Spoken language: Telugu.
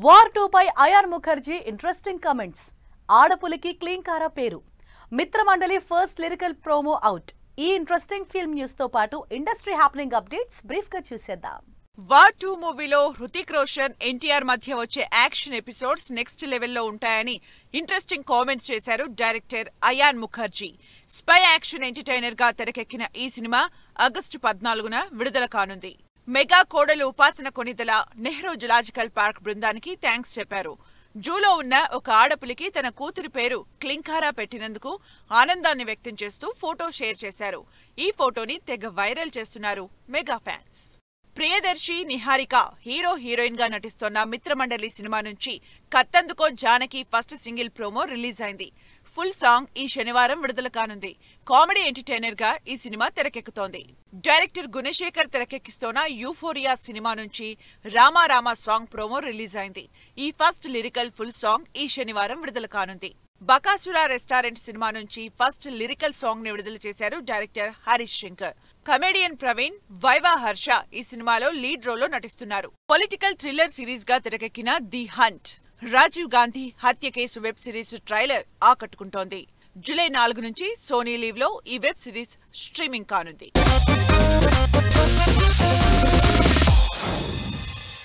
వార్ 2 పై అయాన్ ముఖర్జీ ఇంట్రెస్టింగ్ కమెంట్స్. ఆడపులికి క్లీంకారా పేరు. Mitramandali first lyrical promo out. ఈ ఇంట్రెస్టింగ్ ఫిల్మ్ న్యూస్ తో పాటు ఇండస్ట్రీ హ్యాపెనింగ్ అప్డేట్స్ బ్రీఫ్ గా చూసేద్దాం. వార్ 2 మూవీలో హృతిక్ రోషన్, ఎన్టీఆర్ మధ్య వచ్చే యాక్షన్ ఎపిసోడ్స్ నెక్స్ట్ లెవెల్లో ఉంటాయని ఇంట్రెస్టింగ్ కామెంట్స్ చేశారు director Ayan Mukherjee. Spy action entertainer గా తెరకెక్కిన ఈ సినిమా ఆగస్టు 14న విడుదల కానుంది. మెగా కోడలు ఉపాసన కొనిదల నెహ్రూ జులాజికల్ పార్క్ బృందానికి థ్యాంక్స్ చెప్పారు. జూలో ఉన్న ఒక ఆడపులికి తన కూతురి పేరు క్లింకారా పెట్టినందుకు ఆనందాన్ని వ్యక్తం చేస్తూ ఫోటో షేర్ చేశారు. ఈ ఫోటోని తెగ వైరల్ చేస్తున్నారు mega fans. Priyadarshi, Niharika hero heroine గా నటిస్తోన్న మిత్రమండలి సినిమా నుంచి కత్తందుకో Janaki first single promo release అయింది. ఫుల్ సాంగ్ ఈ శనివారం విడుదల కానుంది. కామెడీ ఎంటర్టైనర్ గా ఈ సినిమా తెరకెక్కుతోంది. డైరెక్టర్ గుణశేఖర్ తెరకెక్కిస్తోన్న యూఫోరియా సినిమా నుంచి Rama Rama song promo release అయింది. ఈ ఫస్ట్ లిరికల్ ఫుల్ సాంగ్ ఈ శనివారం విడుదల కానుంది. బకాసురా రెస్టారెంట్ సినిమా నుంచి ఫస్ట్ లిరికల్ సాంగ్ ని విడుదల చేశారు director Harish Shankar. Comedian Praveen, viva Harsha ఈ సినిమాలో లీడ్ రోల్లో నటిస్తున్నారు. పొలిటికల్ థ్రిల్లర్ సిరీస్ గా తెరకెక్కిన ది హంట్, రాజీవ్ గాంధీ హత్య కేసు వెబ్ సిరీస్ ట్రైలర్ ఆకట్టుకుంటోంది. జూలై 4 నుంచి సోనీ లీవ్ లో ఈ వెబ్ సిరీస్ స్ట్రీమింగ్ కానుంది.